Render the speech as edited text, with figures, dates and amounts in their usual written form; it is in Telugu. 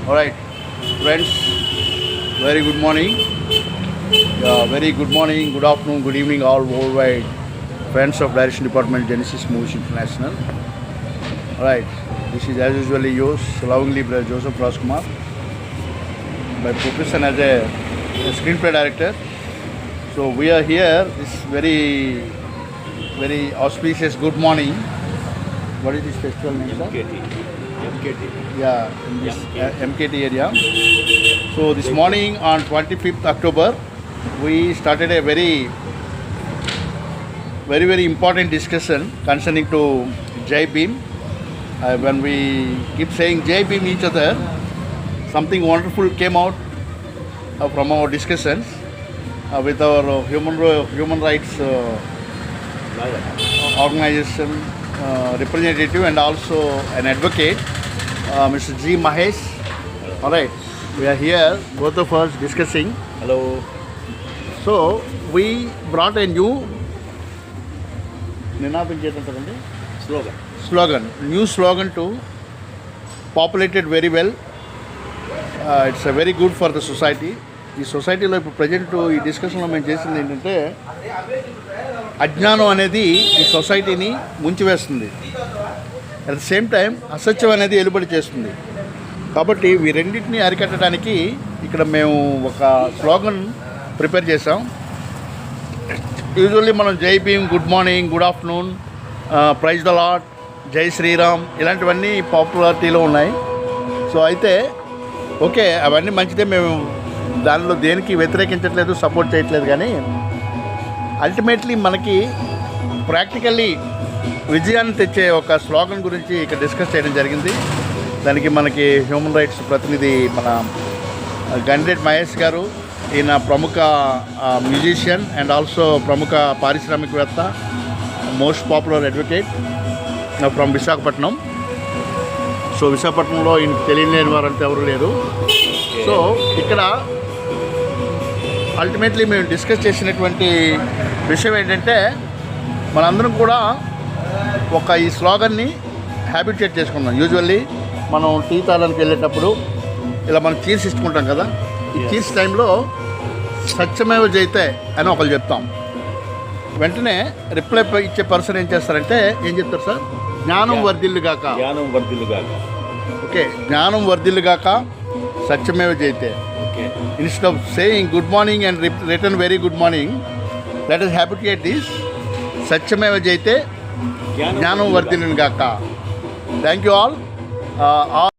Alright, friends, very good morning. Very good morning, good afternoon, good evening, all worldwide friends of Direction Department, Genesis Movies International. Alright, this is as usually yours, lovingly brother Joseph Rajkumar, by profession as a screenplay director. So we are here, this very auspicious good morning. What is this festival name, sir? MKT. Yeah, in this MKT area. So this morning on 25th October, we started a very important discussion concerning to Jai Bhim. When we keep saying Jai Bhim each other, something wonderful came out from our discussions with our human rights organization representative and also an advocate, Mr. G. Mahesh. All right, we are here, both of us discussing. Hello. So we brought a new slogan to populate it very well. It's a very good for the society. ఈ సొసైటీలో ఇప్పుడు ప్రజెంట్ ఈ డిస్కషన్లో మేము చేసింది ఏంటంటే అజ్ఞానం అనేది ఈ సొసైటీని ముంచివేస్తుంది, అట్ ద సేమ్ టైం అసత్యం అనేది ఎలుబడి చేస్తుంది. కాబట్టి ఈ రెండింటిని అరికట్టడానికి ఇక్కడ మేము ఒక స్లోగన్ ప్రిపేర్ చేసాం. యూజువల్లీ మనం జై Bhim, good morning, good afternoon, praise the Lord, జై శ్రీరామ్ ఇలాంటివన్నీ పాపులారిటీలో ఉన్నాయి. సో అయితే ఓకే, అవన్నీ మంచిదే, మేము దానిలో దేనికి వ్యతిరేకించట్లేదు, సపోర్ట్ చేయట్లేదు. కానీ అల్టిమేట్లీ మనకి ప్రాక్టికల్లీ విజయాన్ని తెచ్చే ఒక స్లోగన్ గురించి ఇక్కడ డిస్కస్ చేయడం జరిగింది. దానికి మనకి హ్యూమన్ రైట్స్ ప్రతినిధి మన గండిరెడ్డి మహేష్ గారు, ఈయన ప్రముఖ మ్యూజిషియన్ అండ్ ఆల్సో ప్రముఖ పారిశ్రామికవేత్త, most popular advocate from Visakhapatnam. So విశాఖపట్నంలో ఈయనకి తెలియలేని వారంతా ఎవరు లేరు. సో ఇక్కడ అల్టిమేట్లీ మేము డిస్కస్ చేసినటువంటి విషయం ఏంటంటే మనందరం కూడా ఈ స్లోగన్ని హ్యాబిటేట్ చేసుకున్నాం. యూజువల్లీ మనం టీ తాగడానికి వెళ్ళేటప్పుడు ఇలా మనం చీర్స్ ఇచ్చుకుంటాం కదా, ఈ చీర్స్ టైంలో సత్యమేవ జయతే అని ఒకరు చెప్తాం. వెంటనే రిప్లై ఇచ్చే పర్సన్ ఏం చేస్తారంటే ఏం చెప్తారు సార్? జ్ఞానం వర్ధిల్లుగాక. ఓకే, జ్ఞానం వర్ధిల్లుగాక, సత్యమేవ జయతే. Instead of saying good morning and written very good morning, let us habitate this Satyameva Jayate, Jnanam Vardhinangaka. Thank you all.